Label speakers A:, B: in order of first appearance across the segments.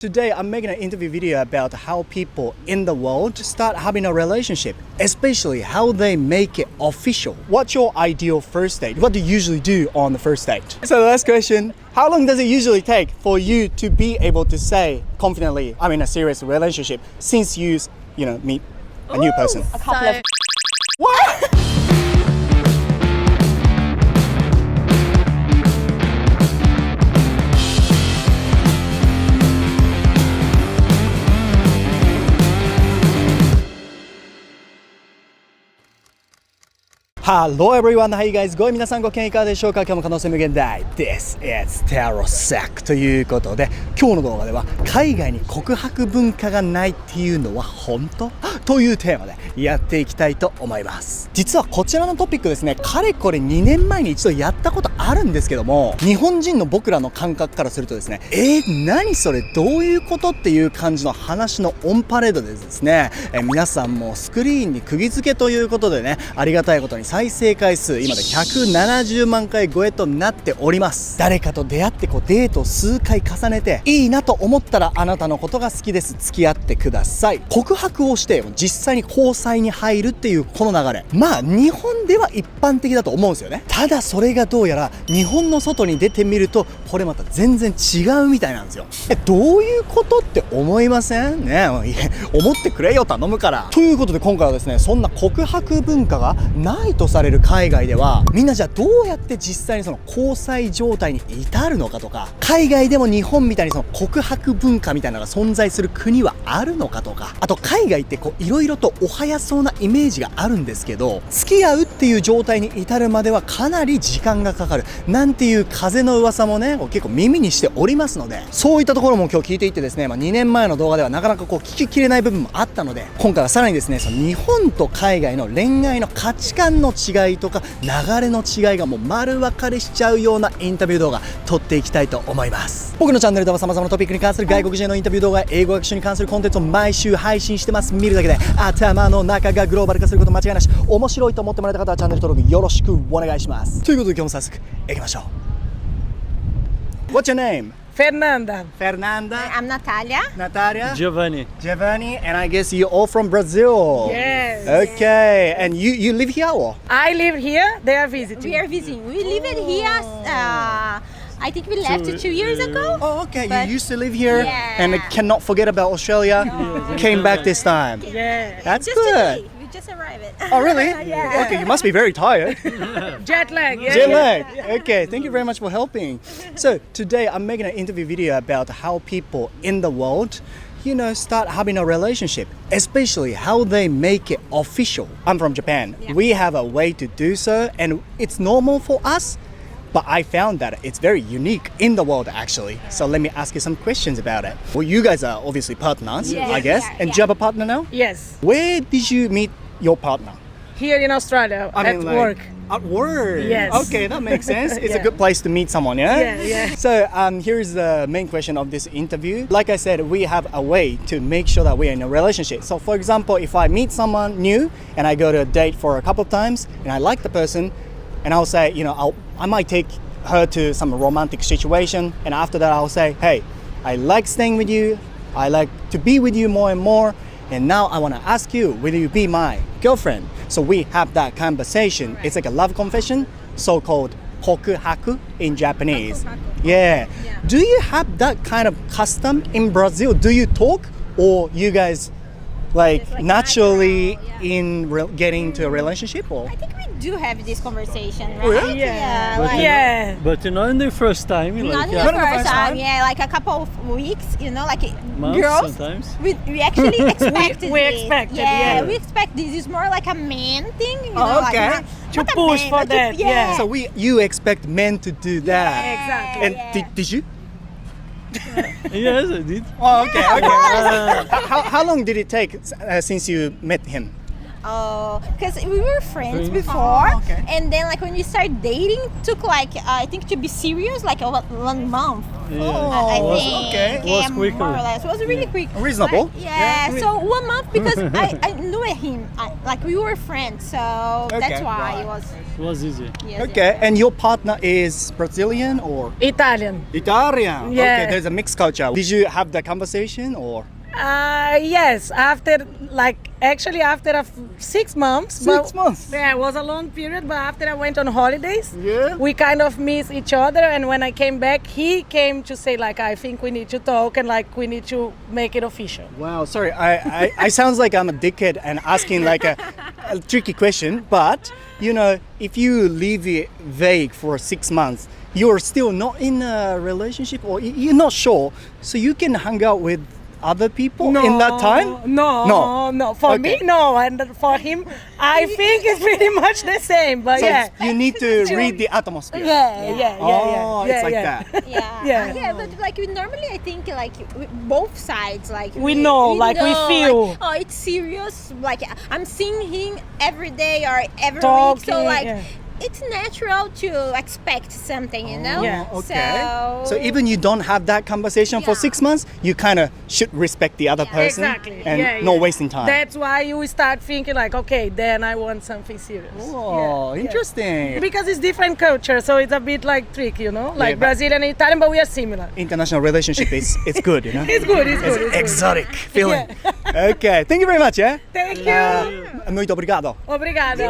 A: Today, I'm making an interview video about how people in the world start having a relationship, especially how they make it official. What's your ideal first date? What do you usually do on the first date? So the last question, how long does it usually take for you to be able to say confidently, I'm in a serious relationship since you meet a new person?
B: A couple of...
A: What? ハロー everyone! Hi guys! 皆さんご機嫌いかがでしょうか？今日も可能性無限大 This is タロサックということで、今日の動画では海外に告白文化がないっていうのは本当？というテーマでやっていきたいと思います。実はこちらのトピックですね、かれこれ2年前に一度やったことあるんですけども、日本人の僕らの感覚からするとですね、何それどういうことっていう感じの話のオンパレードでですね、皆さんもスクリーンに釘付けということでね、ありがたいことに再生回数今で170万回超えとなっております。誰かと出会ってデートを数回重ねていいなと思ったらあなたのことが好きです、付き合ってください、告白をして実際に交際に入るっていうこの流れ、まあ日本では一般的だと思うんですよね。ただそれがどうやら日本の外に出てみるとこれまた全然違うみたいなんですよ。どういうことって思いませんね。思ってくれよ、頼むから。ということで今回はですね、そんな告白文化がないとされる海外ではみんなじゃあどうやって実際にその交際状態に至るのかとか、海外でも日本みたいにその告白文化みたいなのが存在する国はあるのかとか、あと海外っていろいろとお早そうなイメージがあるんですけど、付き合うっていう状態に至るまではかなり時間がかかるなんていう風の噂もね結構耳にしておりますので、そういったところも今日聞いていってですね、2年前の動画ではなかなか聞ききれない部分もあったので、今回はさらにですね、その日本と海外の恋愛の価値観の違いとか流れの違いがもう丸分かりしちゃうようなインタビュー動画撮っていきたいと思います。僕のチャンネルでは様々なトピックに関する外国人のインタビュー動画や英語学習に関するコンテンツを毎週配信してます。見るだけで頭の中がグローバル化すること間違いなし。面白いと思ってもらえた方はチャンネル登録よろしくお願いします。ということで今日も早速行きましょう。 What's your name?
C: Fernanda.
A: Fernanda.
B: I'm Natalia.
A: Natalia.
C: Giovanni.
A: And I guess you're all from Brazil.
C: Yes.
A: Okay. And you live here or?
C: I live here. They are visiting.
B: We are visiting. We live in here. I think we left 2 years ago.
A: Oh, okay.
B: But
A: You used to live here and
B: yeah.
A: cannot forget about Australia. Came back this time.
C: Yeah.
A: That's
B: Just
A: good.
B: today. We just arrived.
A: Oh, really?
B: Yeah.
A: Okay, you must be very tired.
C: Jet lag. Yeah.
A: Jet lag. Okay, thank you very much for helping. So today I'm making an interview video about how people in the world start having a relationship, especially how they make it official. I'm from Japan.
B: Yeah.
A: We have a way to do so and it's normal for us, but I found that it's very unique in the world actually. So let me ask you some questions about it. Well, you guys are obviously partners,
B: Yeah.
A: I guess.
B: Yeah,
A: And
B: yeah.
A: do you have a partner now?
C: Yes.
A: Where did you meet your partner?
C: Here in Australia at work.
A: At work.
C: Yes.
A: Okay, that makes sense. It's a
C: Yeah.
A: good place to meet someone, yeah?
C: Yeah.
A: So here's the main question of this interview. Like I said, we have a way to make sure that we're in a relationship. So for example, if I meet someone new and I go to a date for a couple of times and I like the person, and I'll say, I might take her to some romantic situation, and after that I'll say, hey, I like staying with you, I like to be with you more and more, and now I want to ask you, will you be my girlfriend? So we have that conversation. It's like a love confession, so-called kokuhaku in Japanese. Yeah. Do you have that kind of custom in Brazil? Do you talk, or you guys like naturally getting into a relationship? Or?
B: I think we do have this conversation, right?
A: Oh, yeah?
C: Yeah.
D: But not in the first time.
B: Not in
A: Not
B: the
A: in the
B: first
A: first
B: time,
A: time?
B: yeah, like a couple of weeks, like
D: Months
B: girls.
D: sometimes.
B: We actually expected
C: we
B: this.
C: expected,
B: yeah,
C: yeah.
B: we expect this is more like a man thing,
A: Oh, okay.
B: like
C: To
B: not a
C: push
B: man,
C: for
B: but
C: that, yeah.
A: So you expect men to do that.
C: Exactly.
A: And
B: yeah.
A: did you?
D: Yes, I did.
A: Oh, okay. How long did it take since you met him?
B: because we were friends before,
A: okay.
B: and then like when we started dating, it took like I think to be serious like 1 month. I think.
A: okay.
B: Yeah,
D: Was quicker.
B: more or less. It was really quick.
A: Reasonable.
B: Like, yeah. So 1 month because I knew him. Like we were friends, so
A: Okay,
B: that's why
A: right.
B: it was.
D: It was easy.
B: Yes,
A: Okay, and your partner is Brazilian or
C: Italian.
A: Italian?
C: Yeah.
A: Okay, there's a mixed culture. Did you have the conversation or?
C: Yes, after 6 months.
A: 6 months?
C: Yeah, it was a long period, but after I went on holidays,
A: Yeah.
C: we kind of missed each other. And when I came back, he came to say like, I think we need to talk and like we need to make it official.
A: Wow, sorry, I sounds like I'm a dickhead and asking like a tricky question, but you know, if you leave it vague for 6 months, you're still not in a relationship or you're not sure, so you can hang out with other people in that time?
C: No. For
A: Okay.
C: me, no, and for him, I think it's pretty much the same. But
A: So
C: yeah,
A: you need to read the atmosphere.
C: yeah.
A: Oh, it's like
C: yeah.
A: that.
B: Yeah.
C: Yeah.
B: But like we normally, I think like both sides, like
C: We know, like, we feel.
B: like, oh, it's serious. Like I'm seeing him every day or every week, so
C: Talking,
B: like
C: yeah.
B: it's natural to expect something, you know.
C: Yeah.
A: Okay.
B: So
A: even you don't have that conversation for
B: Yeah.
A: 6 months, you kind of should respect the other
B: Yeah.
A: person
C: Exactly.
A: and
C: yeah,
A: not
C: yeah.
A: wasting time.
C: That's why you start thinking like, okay, then I want something serious.
A: Oh,
C: Yeah.
A: interesting.
C: Because it's different culture, so it's a bit like tricky, you know, like
A: but-
C: Brazilian and Italian, but we are similar.
A: International relationship is it's good, you know.
C: It's good. It's good.
A: Exotic feeling. Okay, thank you very much. Yeah.
C: Thank you.
A: Muito obrigado.
C: Obrigada.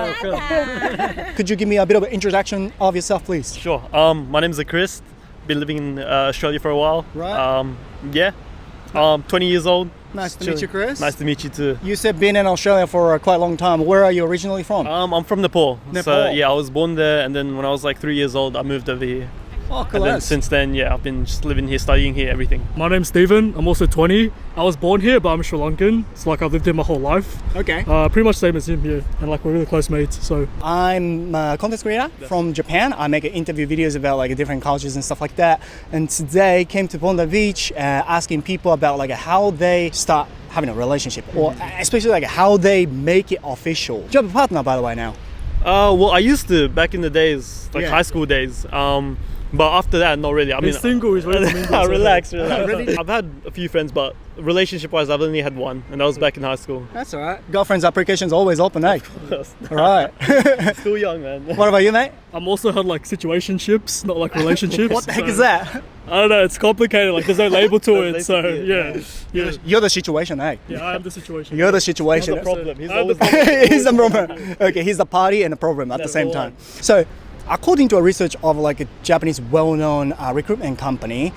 A: Could you give me a bit of an introduction of yourself, please?
D: Sure. My name's Chris. Been living in Australia for a while.
A: Right.
D: Yeah. 20 years old.
A: Nice to
D: Chilling.
A: meet you, Chris.
D: Nice to meet you too.
A: You said been in Australia for quite a long time. Where are you originally from?
D: I'm from Nepal.
A: Nepal.
D: So yeah, I was born there, and then when I was like 3 years old, I moved over here.
A: Oh,
D: And then
A: class.
D: since then, yeah, I've been just living here, studying here, everything.
E: My name's Steven. I'm also 20. I was born here, but I'm Sri Lankan. It's like I've lived here my whole life.
A: Okay.
E: Pretty much same as him here, and like we're really close mates. So
A: I'm a content creator from Japan. I make interview videos about like different cultures and stuff like that. And today came to Bondi Beach asking people about like how they start having a relationship, or especially like how they make it official. Do you have a partner, by the way, now?
D: Well, I used to back in the days, like
A: Yeah.
D: high school days. But after that, not really. I mean,
E: he's single. He's ready to mingle. so-
D: relax. I've had a few friends, but relationship-wise, I've only had one, and that was back in high school.
A: That's all right. Girlfriend's application's always open, eh? All right.
D: Still young, man.
A: What about you, mate?
E: I'm also had like situationships, not like relationships.
A: What the heck
E: so-
A: is that?
E: I don't know. It's complicated. Like there's no label to it. So
D: Basically,
E: yeah.
A: You're the situation, eh?
E: Yeah, I am the situation.
A: You're the situation.
D: He's the problem. He's
E: I'm the
D: always
A: He's the problem. Okay, he's the party and the problem at the same time. So, according to a research of like a Japanese well-known recruitment company,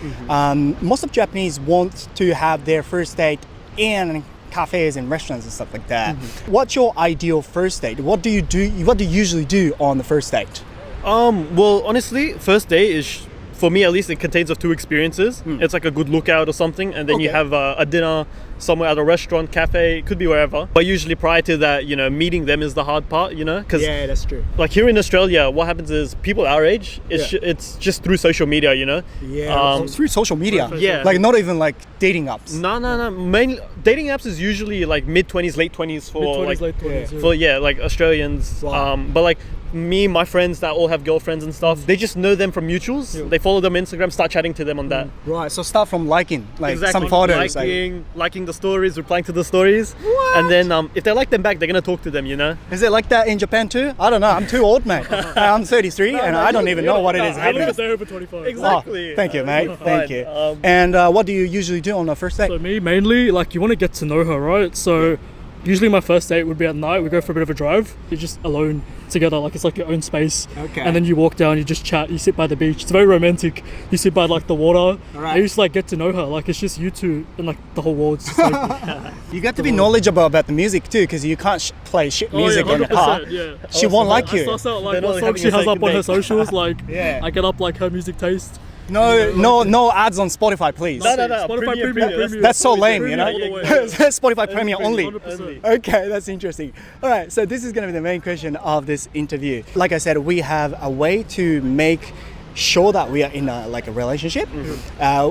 A: most of Japanese want to have their first date in cafes and restaurants and stuff like that. What's your ideal first date? What do you do? What do you usually do on the first date?
D: Well, honestly, first day is, for me at least, it contains of two experiences. It's like a good lookout or something, and then you
A: Okay.
D: have a dinner somewhere at a restaurant, cafe, it could be wherever. But usually prior to that, you know, meeting them is the hard part, you know, because
A: that's true.
D: like here in Australia, what happens is people our age, it's just through social media, you know.
A: Through social media.
D: Yeah.
A: Like not even like dating apps.
D: No. Mainly dating apps is usually like mid-20s, late 20s for
E: Mid-20s,
D: like
E: late 20s.
D: for like Australians.
A: Wow.
D: But like me, my friends that all have girlfriends and stuff, they just know them from mutuals. They follow them on Instagram, start chatting to them on that.
A: Right. So start from liking, like
D: Exactly.
A: some photos.
D: Liking the stories, replying to the stories.
A: What?
D: And then if they like them back, they're gonna talk to them, you know.
A: Is it like that in Japan too? I don't know. I'm too old, mate. I'm 33 and I don't even know what it is
E: I live
A: happening.
E: there over 25.
D: Exactly.
A: Oh, thank you, mate. Thank you.
D: Fine.
A: And what do you usually do on a first date?
E: So me mainly, like you want to get to know her, right? So usually my first date would be at night. We go for a bit of a drive. You're just alone together, like it's like your own space.
A: Okay.
E: And then you walk down, you just chat, you sit by the beach. It's very romantic. You sit by like the water.
A: Alright.
E: And you just like get to know her. Like it's just you two and like the whole world's just like
A: You got to be knowledgeable about the music too, because you can't play shit music in the car.
E: 100%, yeah.
A: She won't like
E: I
A: you.
E: suss out like
D: They're
E: what
D: not
E: song
D: having
E: she
D: a
E: has up
D: second
E: on her
D: date.
E: socials. Like
A: Yeah.
E: I get up like her music taste.
A: No ads on Spotify, please.
D: No.
E: Spotify Premium.
A: That's so lame, you know.
E: Premium all the way.
A: Spotify Premium only.
E: 100%.
A: Okay, that's interesting. All right, so this is going to be the main question of this interview. Like I said, we have a way to make sure that we are in a relationship,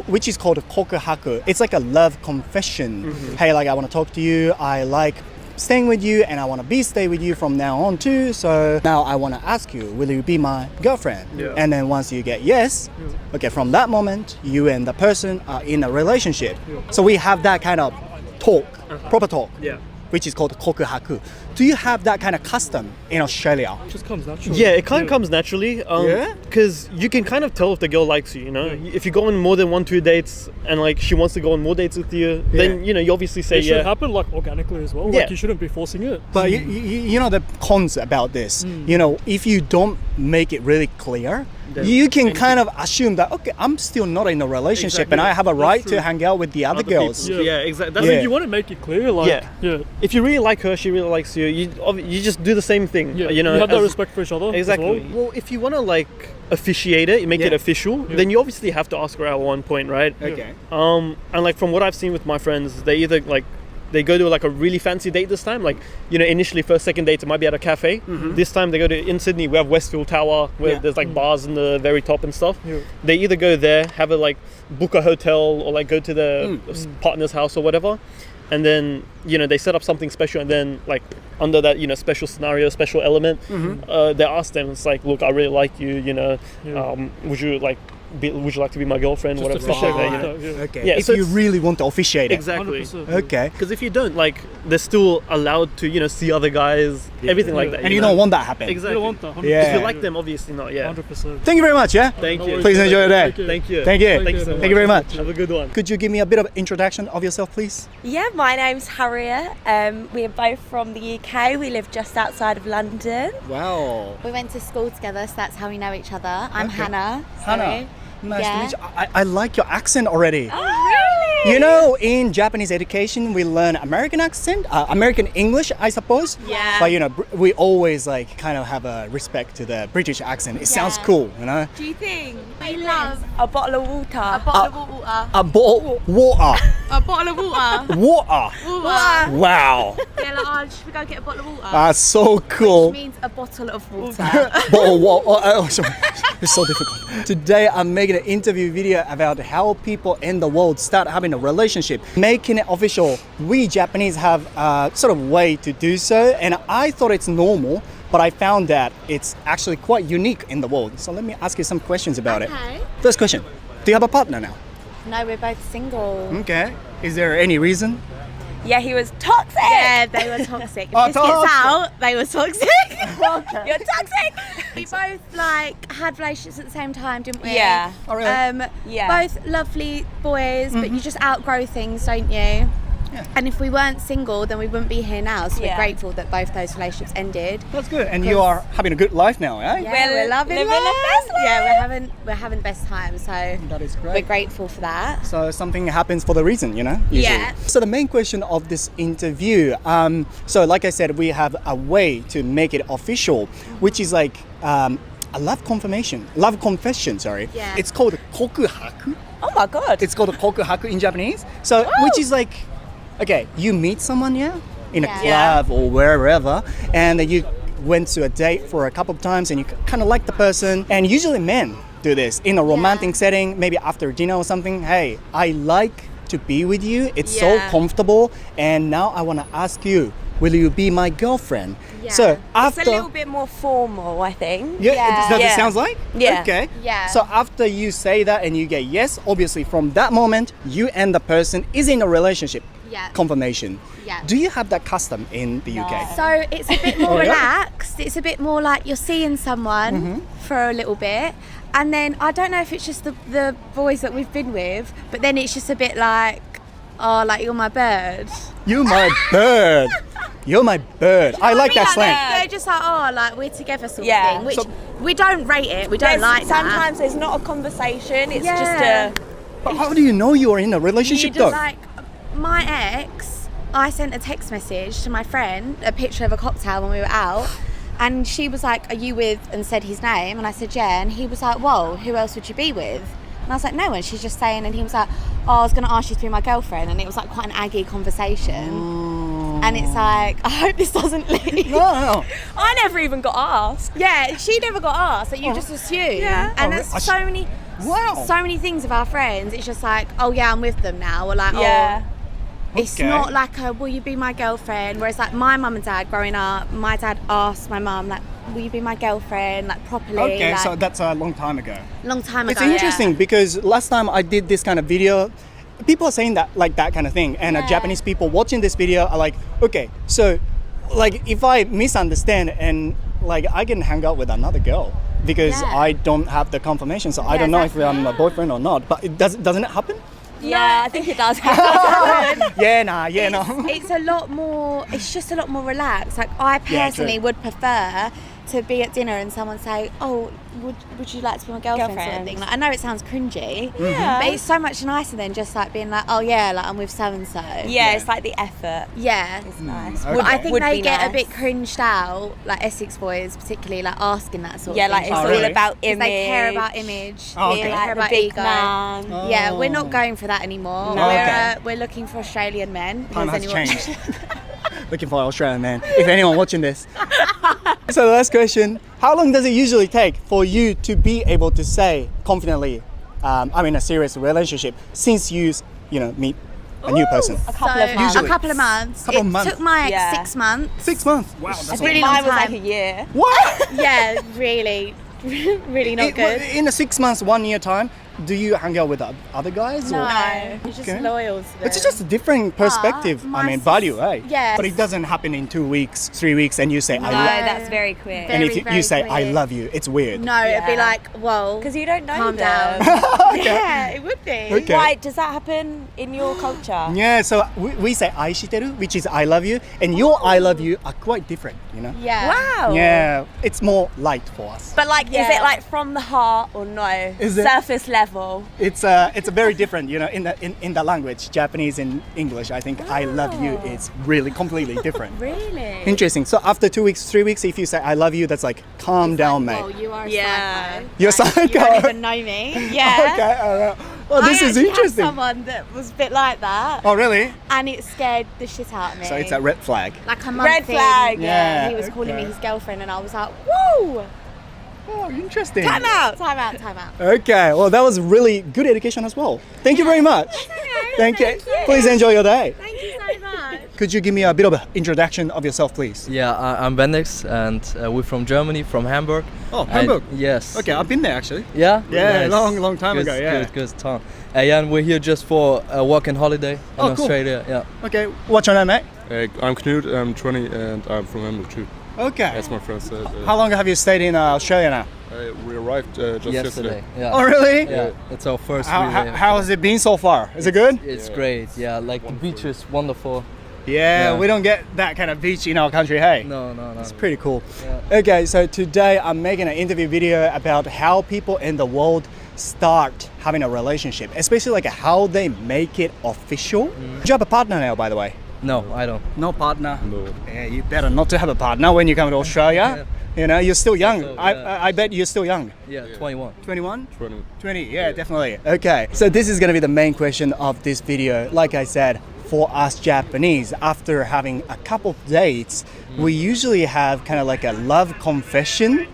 A: which is called kokuhaku. It's like a love confession. Hey, like I want to talk to you. I like staying with you and I want to stay with you from now on too. So now I want to ask you, will you be my girlfriend?
D: Yeah.
A: And then once you get yes, okay, from that moment, you and the person are in a relationship. So we have that kind of talk, proper talk,
D: Yeah.
A: which is called kokuhaku. Do you have that kind of custom in Australia?
E: It just comes naturally.
D: Yeah, it kind of comes naturally.
A: Yeah?
D: Because you can kind of tell if the girl likes you, you know? If you go on more than 1-2 dates and like she wants to go on more dates with you, then, you know, you obviously say
E: It should
D: yeah.
E: happen like organically as well.
D: Yeah.
E: Like you shouldn't be forcing it.
A: But you know the cons about this. You know, if you don't make it really clear,
D: Then
A: you can kind of assume that okay, I'm still not in a relationship and I have a right to hang out with the other girls.
D: people.
E: Yeah.
D: Yeah, exactly.
E: I
D: That's
E: mean, you want to make it clear, like,
D: Yeah. If you really like her, she really likes you. You just do the same thing.
E: yeah,
D: You know,
E: you have that
D: as-
E: respect for each other.
D: Exactly.
E: As well.
D: Well, if you want to like officiate it, make it
A: Yeah.
D: official, then you obviously have to ask her out at one point, right?
A: Okay.
D: And like from what I've seen with my friends, they either like they go to like a really fancy date this time. Like, you know, initially first, second date, it might be at a cafe. This time they go to, in Sydney, we have Westfield Tower where
A: Yeah.
D: there's like bars in the very top and stuff.
E: Yeah.
D: They either go there, have a like book a hotel or like go to the partner's house or whatever. And then, you know, they set up something special and then like under that, you know, special scenario, special element, they ask them, it's like, look, I really like you, you know, would you like to be my girlfriend,
E: Just
D: whatever, stuff
E: officiate
D: like that, you
E: like
D: know?
E: that, yeah.
A: Okay.
D: Yeah,
A: if
D: so
A: you
D: it's-
A: really want to officiate it.
D: Exactly.
E: 100%.
A: Okay.
D: Because if you don't, like, they're still allowed to, you know, see other guys, everything like that.
A: And you
D: know?
A: don't want that to happen.
E: You
D: Exactly.
E: don't want that. 100%.
A: Yeah.
D: If you like them, obviously not. Yeah.
E: 100%.
A: Thank you very much, yeah?
D: Thank you.
A: Please enjoy your day.
E: Thank you.
D: Thank you.
A: Thank you.
D: Thank you so much.
A: Thank you very much.
D: Have a good one.
A: Could you give me a bit of introduction of yourself, please?
F: Yeah, my name's Harriet. We are both from the UK. We live just outside of London.
A: Wow.
B: We went to school together, so that's how we know each other. I'm
A: Okay.
B: Hannah.
A: Hannah.
B: Sorry.
A: Nice
B: Yeah.
A: to meet you. I like your accent already.
F: Oh, really?
A: You know, in Japanese education, we learn American accent, American English, I suppose.
F: Yeah.
A: But you know, we always like kind of have a respect to the British accent. It sounds
B: Yeah.
A: cool, you know.
F: Do you think?
B: We love
F: A bottle of water.
B: a bottle of water.
A: A bottle water,
B: A bottle of water.
A: water.
B: Water.
A: Wow,
F: Yeah, like, oh, should we go get a bottle of water?
A: that's so cool.
B: Which means a bottle of water.
A: Bottle of water. Oh, sorry. It's so difficult. Today, I'm making an interview video about how people in the world start having a relationship, making it official. We Japanese have a sort of way to do so, and I thought it's normal, but I found that it's actually quite unique in the world. So let me ask you some questions about it.
B: Okay.
A: First question: do you have a partner now?
B: No, we're both single.
A: Okay. Is there any reason?
F: Yeah, he was toxic.
B: Yeah, they were toxic. If
A: Oh,
B: this
A: toxic.
B: gets out, they were toxic.
F: You're toxic.
B: We both like had relationships at the same time, didn't we?
F: Yeah.
A: Oh, really?
F: Yeah.
B: Both lovely boys, but you just outgrow things, don't you?
A: Yeah.
B: And if we weren't single, then we wouldn't be here now. So
F: Yeah.
B: we're grateful that both those relationships ended.
A: That's good. And you are having a good life now, eh?
B: Yeah,
F: We're
B: we're loving
F: living
B: life.
F: the best life.
B: Yeah, we're having the best time. So
A: That is
B: we're
A: great.
B: grateful for that.
A: So something happens for the reason, you know? Usually.
B: Yeah.
A: So the main question of this interview, so like I said, we have a way to make it official, which is like a love confession, sorry.
B: Yeah.
A: It's called kokuhaku.
F: Oh my god.
A: It's called kokuhaku in Japanese. So, which is like, okay, you meet someone, yeah? In a
B: Yeah.
A: club or wherever, and you went to a date for a couple of times and you kind of like the person, and usually men do this in a romantic setting, maybe after dinner or something. Hey, I like to be with you. It's so
B: Yeah.
A: comfortable, and now I want to ask you, will you be my girlfriend?
B: Yeah.
A: So
F: It's
A: after,
F: a little bit more formal, I think.
A: yeah, does it
F: Yeah.
A: sounds like?
F: Yeah.
A: Okay.
B: Yeah.
A: So after you say that and you get yes, obviously from that moment, you and the person is in a relationship.
B: Yeah.
A: Confirmation.
B: Yeah.
A: Do you have that custom in the UK?
B: So it's a bit more
A: Oh, yeah?
B: relaxed. It's a bit more like you're seeing someone for a little bit. And then I don't know if it's just the boys that we've been with, but then it's just a bit like, oh, like you're my bird.
A: You're my bird. You're my bird. I like that slang.
B: They're just like, oh, like we're together sort
F: Yeah.
B: of thing. Which
A: So-
B: we don't rate it. We don't
F: There's-
B: like that.
F: sometimes there's not a conversation. It's just
B: Yeah.
F: a.
A: But how do you know you are in a relationship though?
B: Like my ex, I sent a text message to my friend, a picture of a cocktail when we were out, and she was like, "Are you with?" and said his name, and I said, "Yeah," and he was like, "Whoa, who else would you be with?" And I was like, "No one." She's just saying, and he was like, "Oh, I was going to ask you to be my girlfriend," and it was like quite an aggy conversation. And it's like, I hope this doesn't leave.
A: No.
F: I never even got asked.
B: Yeah, she never got asked. Like you just assume.
F: Yeah.
B: And
A: Oh,
B: that's
A: I
B: so many.
A: Wow.
B: So many things of our friends. It's just like, oh yeah, I'm with them now. Or like,
F: Yeah.
B: It's
A: Okay.
B: not like a, will you be my girlfriend? Whereas like my mum and dad growing up, my dad asked my mum like, will you be my girlfriend? Like properly.
A: Okay,
B: like,
A: so that's a long time ago.
B: long time
A: It's
B: ago.
A: interesting because last time I did this kind of video, people are saying that like that kind of thing, and
B: Yeah.
A: Japanese people watching this video are like, okay, so like if I misunderstand and like I can hang out with another girl because
B: Yeah.
A: I don't have the confirmation, so I
B: Yeah,
A: don't know
B: exactly.
A: if I'm a boyfriend or not. But it doesn't it happen?
F: Yeah, I think it does.
A: Yeah, nah, yeah, no.
B: It's a lot more. It's just a lot more relaxed. Like I
A: Yeah,
B: personally
A: true.
B: would prefer to be at dinner and someone say, "Oh, would you like to be my girlfriend?" Sort of
F: Girlfriend.
B: thing. Like I know it sounds cringy,
F: Yeah.
B: but it's so much nicer than just like being like, "Oh yeah, like I'm with so and so."
F: Yeah, it's like the effort.
B: Yeah.
F: It's nice.
A: Okay.
B: But I think
F: Would
B: they
F: be
B: get a
F: nice.
B: bit cringed out, like Essex boys, particularly like asking that sort
F: Yeah,
B: of
F: like
B: thing.
F: it's
A: Oh,
F: all
A: really?
F: about
B: 'Cause
F: image.
B: they care about image.
A: Oh,
B: They
A: okay.
B: care
F: Like the
B: about
F: big
B: ego.
F: man.
B: Yeah, we're
A: Oh.
B: not going for that anymore.
F: No.
A: Okay.
B: We're looking for Australian men.
A: Time
B: Does
A: has
B: anyone-
A: changed. Looking for Australian man. If anyone watching this. So the last question: how long does it usually take for you to be able to say confidently, I'm in a serious relationship since you meet a new person?
F: A couple of months.
A: Usually.
B: A couple of months.
A: Couple
B: it
A: of months.
B: took my
F: Yeah.
B: 6 months.
A: 6 months. Wow,
F: I
A: that's
F: think
B: really
A: a lot.
B: long
F: mine was like
B: time.
F: a year.
A: What?
B: Yeah, really, really not good.
A: In a 6 months, 1 year time, do you hang out with other guys?
B: No,
A: Or?
B: you're just
A: Okay.
B: loyal to them.
A: It's just a different perspective.
B: my
A: I mean,
B: sis-
A: value, eh?
B: Yes.
A: But it doesn't happen in 2 weeks, 3 weeks, and you say
F: No,
A: I love.
F: that's very quick.
A: And if
B: Very,
A: you
B: very
A: say I
B: quick.
A: love you, it's weird.
B: No, it'd be
F: Yeah.
B: like, whoa.
F: Because you don't know
B: Calm
F: them.
B: down. Yeah, it would be.
A: Okay.
F: Why does that happen in your culture?
A: Yeah, so we say I shiteru, which is I love you, and your I love you are quite different, you know?
B: Yeah.
F: Wow.
A: Yeah, it's more light for us.
F: But like, is
B: Yeah.
F: it like from the heart or no?
A: Is it-
F: Surface level.
A: It's a very different, you know, in the language, Japanese and English. I think I love you is really completely different.
B: Really?
A: Interesting. So after 2 weeks, 3 weeks, if you say I love you, that's like calm down, mate.
B: Well, you are a
F: Yeah.
B: psycho.
A: You're
B: Like,
A: psycho.
B: You don't even know me. Yeah.
A: Okay, all right. Well, this
B: I
A: is
B: actually
A: interesting.
B: Had someone that was a bit like that,
A: Oh, really?
B: and it scared the shit out of me.
A: So it's a red flag.
B: like a month
F: Red
B: in,
F: flag.
A: Yeah,
B: he was calling me
A: okay.
B: his girlfriend, and I was like, "Whoa,
A: Oh, interesting.
B: time out, time out, time out."
A: Okay, well, that was really good education as well. Thank you very much. Thank you. Please enjoy your day.
B: Thank you so much.
A: Could you give me a bit of an introduction of yourself, please?
G: Yeah, I'm Bendix, and we're from Germany, from Hamburg.
A: Oh, Hamburg.
G: Yes.
A: Okay, I've been there actually.
G: Yeah.
A: Yeah, long time
G: good,
A: ago, yeah.
G: Good time. Yeah, and we're here just for a working holiday in
A: Oh, cool.
G: Australia. Yeah.
A: Okay, what's your name, mate?
H: I'm Knut, I'm 20 and I'm from Hamburg too.
A: Okay.
H: As my friend said.
A: How long have you stayed in Australia now?
H: We arrived just yesterday.
G: Yeah.
A: Oh, really?
G: Yeah. It's our first.
A: How
G: really-
A: has it been so far? Is it good?
G: It's great. Yeah, like the beach is wonderful.
A: Yeah,
G: Yeah.
A: we don't get that kind of beach in our country, hey?
G: No.
A: It's pretty cool.
G: Yeah.
A: Okay, so today I'm making an interview video about how people in the world start having a relationship, especially like how they make it official. Do you have a partner now, by the way?
G: No, I don't.
A: No partner.
H: No.
A: Yeah, you better not to have a partner when you come to Australia. You know, you're still young.
G: So, yeah.
A: I bet you're still young.
G: Yeah, 21.
A: 21?
H: 20.
A: 20, yeah, definitely. Okay, so this is gonna be the main question of this video. Like I said, for us Japanese, after having a couple of dates, we usually have kind of like a love confession,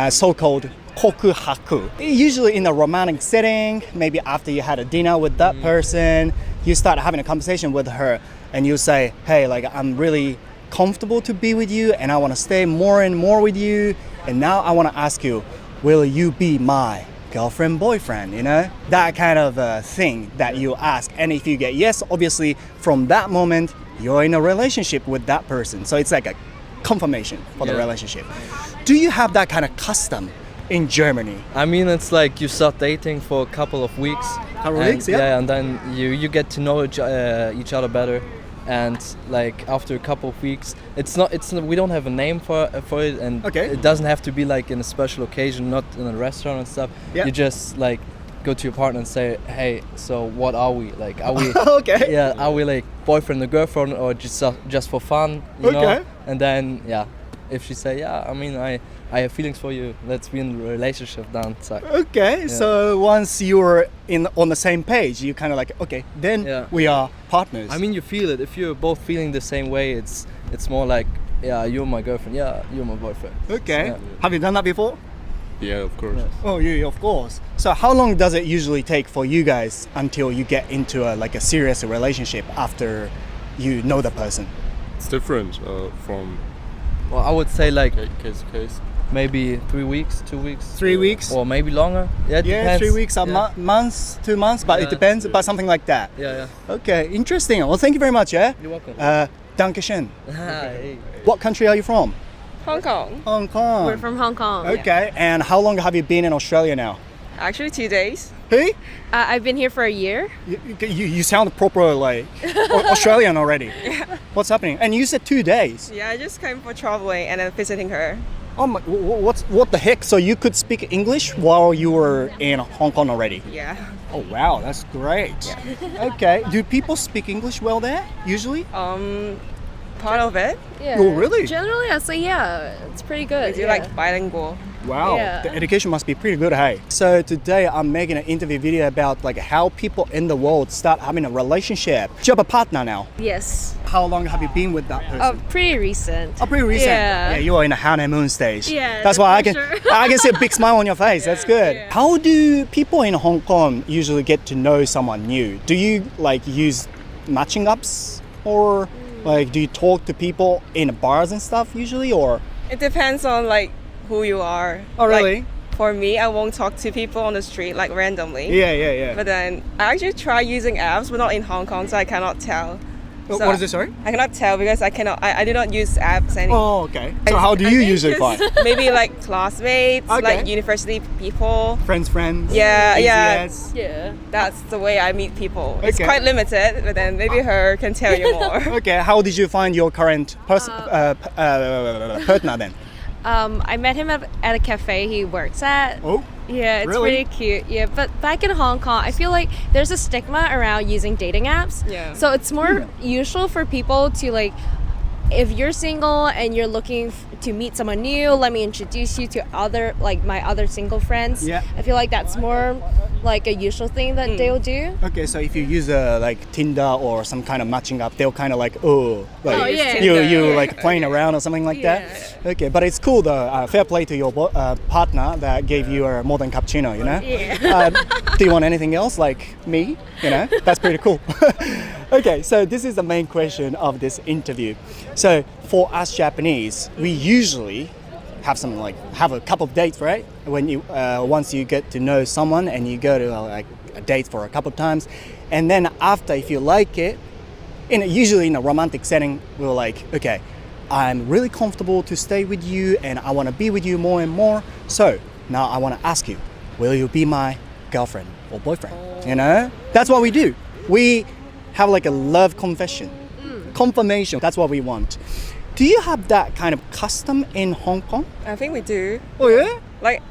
A: so-called kokuhaku. Usually in a romantic setting, maybe after you had a dinner with that person, you start having a conversation with her and you say, hey, like I'm really comfortable to be with you and I want to stay more and more with you, and now I want to ask you, will you be my girlfriend, boyfriend, you know? That kind of thing that you ask. And if you get yes, obviously from that moment, you're in a relationship with that person. So it's like a confirmation for the
G: Yeah.
A: relationship. Do you have that kind of custom in Germany?
G: I mean, it's like you start dating for a couple of weeks.
A: Couple of
G: and-
A: weeks, yeah.
G: Yeah, and then you get to know each other better, and like after a couple of weeks, it's not we don't have a name for it, and
A: Okay.
G: it doesn't have to be like in a special occasion, not in a restaurant and stuff.
A: Yeah.
G: You just like go to your partner and say, hey, so what are we like? Are we
A: Okay.
G: yeah? Are we like boyfriend or girlfriend, or just for fun? You know?
A: Okay.
G: And then yeah, if she say yeah, I mean I have feelings for you. Let's be in a relationship then. It's like,
A: Okay, so once you're on the same page, you kind of like, okay, then
G: Yeah.
A: we are partners.
G: I mean, you feel it. If you're both feeling the same way, it's more like, yeah, you're my girlfriend. Yeah, you're my boyfriend.
A: okay.
G: Yeah.
A: Have you done that before?
H: Yeah, of course.
A: Oh, yeah, of course. So how long does it usually take for you guys until you get into a serious relationship after you know the person?
H: It's different from
G: Well, I would say like
H: case to case.
G: maybe 3 weeks, 2 weeks.
A: 3 weeks?
G: Or maybe longer. Yeah, it
A: Yeah,
G: depends.
A: 3 weeks, a
G: Yeah.
A: month, 2 months, but it
G: Yeah.
A: depends, but something like that.
G: Yeah,
A: Okay, interesting. Well, thank you very much, yeah?
G: You're welcome.
A: Dankeschön.
G: Hey.
A: What country are you from?
I: Hong Kong.
A: Hong Kong.
I: We're from Hong Kong.
A: Okay, and how long have you been in Australia now?
I: Actually, 2 days.
A: Hey?
I: I've been here for a year.
A: You sound proper like Australian already. What's happening? And you said 2 days.
I: Yeah, I just came for traveling and then visiting her.
A: Oh my, what the heck? So you could speak English while you were in Hong Kong already?
I: Yeah.
A: Oh wow, that's great. Okay, do people speak English well there usually?
I: Part of it.
J: Yeah.
A: Oh really?
J: Generally, I'd say yeah, it's pretty good.
I: We do like bilingual.
A: Wow,
J: Yeah.
A: the education must be pretty good, hey. So today I'm making an interview video about like how people in the world start having a relationship. Do you have a partner now?
J: Yes.
A: How long have you been with that person?
J: Pretty recent.
A: Oh, pretty recent.
J: Yeah.
A: You are in a honeymoon stage.
J: Yeah,
A: That's why I
J: for
A: can
J: sure.
A: I can see a big smile on your face. That's good.
J: yeah.
A: How do people in Hong Kong usually get to know someone new? Do you like use matching apps or like do you talk to people in bars and stuff usually or?
I: It depends on like who you are.
A: Oh really?
I: Like, for me, I won't talk to people on the street like randomly.
A: Yeah.
I: But then I actually try using apps, but not in Hong Kong, so I cannot tell. So
A: What is it, sorry?
I: I cannot tell because I do not use apps anymore.
A: Oh, okay. So how do you usually find?
I: Maybe like classmates,
A: Okay.
I: like university people.
A: Friends.
I: Yeah, yeah.
A: ACS?
J: Yeah.
I: That's the way I meet people. It's
A: Okay.
I: quite limited, but then maybe her can tell you more.
A: Okay, how did you find your current partner then?
J: I met him at a cafe he works at.
A: Oh,
J: Yeah, it's
A: really?
J: pretty cute. Yeah, but back in Hong Kong, I feel like there's a stigma around using dating apps.
I: Yeah.
J: So it's more usual for people to like, if you're single and you're looking to meet someone new, let me introduce you to my other single friends.
A: Yeah.
J: I feel like that's more like a usual thing that they'll do.
A: okay. So if you use like Tinder or some kind of matching app, they'll kind of like, oh, like
J: Oh, yeah.
A: you like playing around or something like that. Okay, but it's cool though. Fair play to your partner that gave you a more than cappuccino. You know.
J: Yeah.
A: Do you want anything else like me? You know, that's pretty cool. Okay, so this is the main question of this interview. So for us Japanese, we usually have a couple of dates, right? When you once you get to know someone and you go to like a date for a couple of times, and then after if you like it, usually in a romantic setting, we're like, okay, I'm really comfortable to stay with you and I want to be with you more and more. So now I want to ask you, will you be my girlfriend or boyfriend? You know, that's what we do. We have like a love confession, confirmation. That's what we want. Do you have that kind of custom in Hong Kong?
I: I think we do.
A: Oh yeah.
I: Like,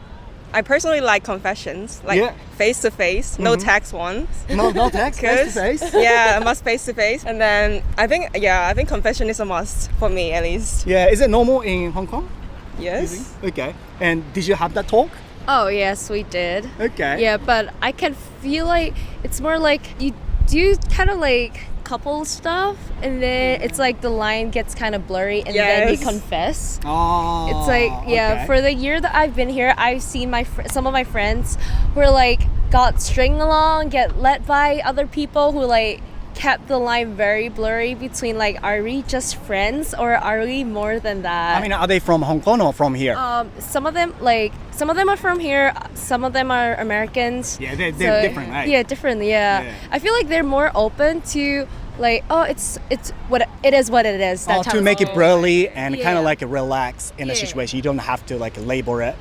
I: I personally like confessions, like
A: Yeah.
I: face to face, no text ones.
A: No text, face to face.
I: Yeah, I must face to face. And then I think confession is a must for me at least.
A: Yeah. Is it normal in Hong Kong?
I: Yes.
A: Okay. And did you have that talk?
J: Oh yes, we did.
A: Okay.
J: Yeah, but I can feel like it's more like you do kind of like couple stuff, and then it's like the line gets kind of blurry, and then they
I: Yes.
J: confess.
A: Oh.
J: It's like
A: okay.
J: for the year that I've been here, I've seen some of my friends who are like got string along, get led by other people who like kept the line very blurry between like, are we just friends or are we more than that?
A: I mean, are they from Hong Kong or from here?
J: Some of them are from here, some of them are Americans.
A: Yeah, they're different, right?
J: Yeah, different. Yeah. I feel like they're more open to like, oh, it's what it is. What it is. That
A: To
J: type
A: make
J: of-
A: it burly and kind
J: Yeah.
A: of like relax in a
J: Yeah.
A: situation. You don't have to like label it.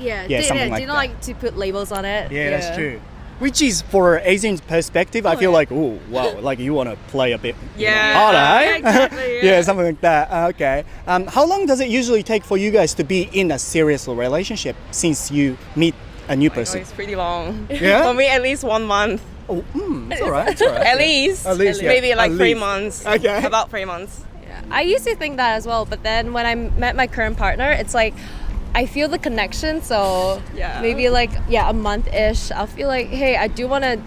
A: Something like
J: they don't
A: that.
J: like to put labels on it.
A: Yeah, that's true. Which is for Asian perspective, I feel like, oh wow, like you want to play a bit harder, eh?
J: Yeah, exactly,
A: Yeah, something like that. Okay. How long does it usually take for you guys to be in a serious relationship since you meet a new
I: Oh,
A: person?
I: it's pretty long.
A: Yeah?
I: For me, at least 1 month.
A: Oh, it's all right. It's all right.
I: At least.
A: yeah.
I: Maybe like
A: At
I: 3
A: least.
I: months.
A: Okay.
I: About 3 months.
J: I used to think that as well, but then when I met my current partner, it's like I feel the connection. So
I: Yeah.
J: maybe like a month-ish, I'll feel like, hey, I do want to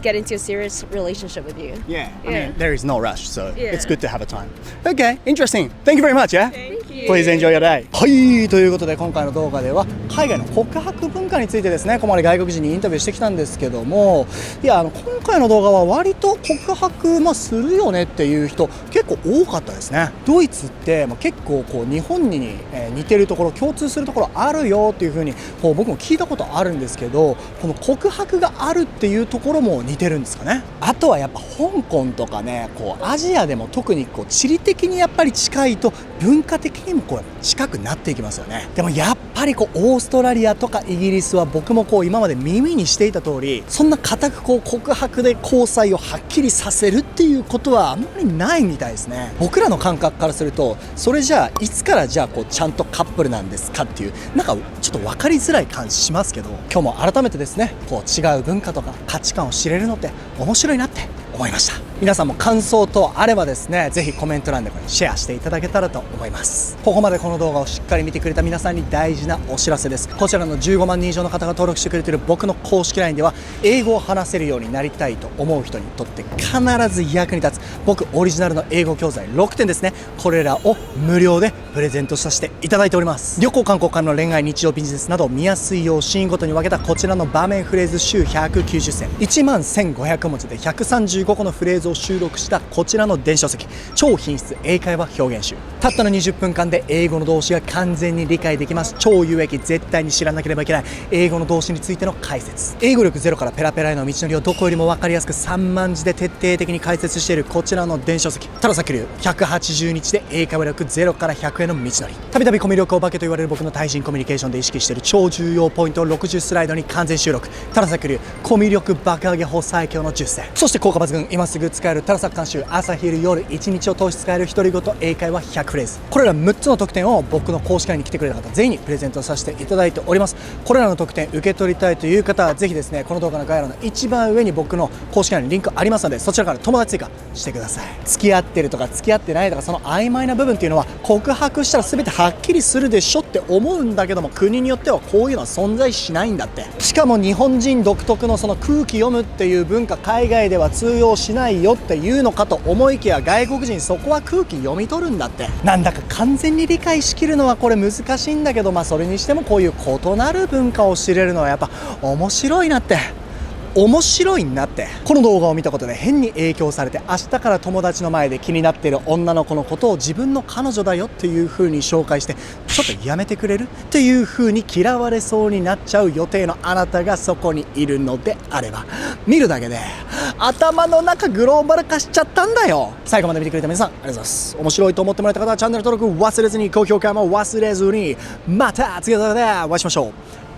J: get into a serious relationship with you.
A: Yeah, I
J: Yeah.
A: mean, there is no rush, so
J: Yeah.
A: it's good to have a time. Okay, interesting. Thank you very much, yeah?
I: Thank you.
A: Please enjoy your day. はい、ということで今回の動画では海外の告白文化についてですね、ここまで外国人にインタビューしてきたんですけども、いや今回の動画は割と告白、するよねっていう人結構多かったですね。ドイツって、結構こう日本に、似てるところ、共通するところあるよっていう風にこう僕も聞いたことあるんですけど、この告白があるっていうところも似てるんですかね。あとはやっぱ香港とかね、こうアジアでも特にこう地理的にやっぱり近いと文化的にもこう近くなっていきますよね。でもやっぱりこうオーストラリアとかイギリスは僕もこう今まで耳にしていた通り、そんな固くこう告白で交際をはっきりさせるっていうことはあんまりないみたいですね。僕らの感覚からすると、それじゃあいつからじゃあこうちゃんとカップルなんですかっていう、なんかちょっと分かりづらい感じしますけど、今日も改めてですね、こう違う文化とか価値観を知れるのって面白いなって思いました。皆さんも感想等あればですね、ぜひコメント欄でこれシェアしていただけたらと思います。ここまでこの動画をしっかり見てくれた皆さんに大事なお知らせです。こちらの15万人以上の方が登録してくれている僕の公式 LINE では、英語を話せるようになりたいと思う人にとって必ず役に立つ僕オリジナルの英語教材6点ですね、これらを無料でプレゼントさせていただいております。旅行観光からの恋愛、日常ビジネスなど見やすいようシーンごとに分けたこちらの場面フレーズ集190選、1万1500文字で135個のフレーズを収録したこちらの電子書籍、超品質英会話表現集。たったの20分間で英語の動詞が完全に理解できます。超有益、絶対に知らなければいけない英語の動詞についての解説。英語力ゼロからペラペラへの道のりをどこよりも分かりやすく3万字で徹底的に解説しているこちらの電子書籍、タロサック流180日で英会話力ゼロから100への道のり。たびたびコミュ力お化けと言われる僕の対人コミュニケーションで意識している超重要ポイントを60スライドに完全収録、タロサック流コミュ力爆上げ法最強の10選。そして効果抜群、今すぐ使えるタロサック監修朝昼夜1日を通し使える独り言英会話100フレーズ。これら6つの特典を僕の公式 LINE に来てくれた方全員にプレゼントさせていただいております。これらの特典受け取りたいという方はぜひですね、この動画の概要欄の一番上に僕の公式 LINE にリンクありますので、そちらから友達追加してください。付き合ってるとか付き合ってないとか、その曖昧な部分っていうのは告白したら全てはっきりするでしょって思うんだけども、国によってはこういうのは存在しないんだって。しかも日本人独特のその空気読むっていう文化、海外では通用しないよっていうのかと思いきや、外国人そこは空気読み取るんだって。なんだか完全に理解しきるのはこれ難しいんだけど、それにしてもこういう異なる文化を知れるのはやっぱ面白いなって。面白いなって。この動画を見たことで変に影響されて、明日から友達の前で気になっている女の子のことを自分の彼女だよっていう風に紹介して、ちょっとやめてくれるっていう風に嫌われそうになっちゃう予定のあなたがそこにいるのであれば、見るだけで頭の中グローバル化しちゃったんだよ。最後まで見てくれた皆さんありがとうございます。面白いと思ってもらえた方はチャンネル登録忘れずに、高評価も忘れずに、また次の動画でお会いしましょう。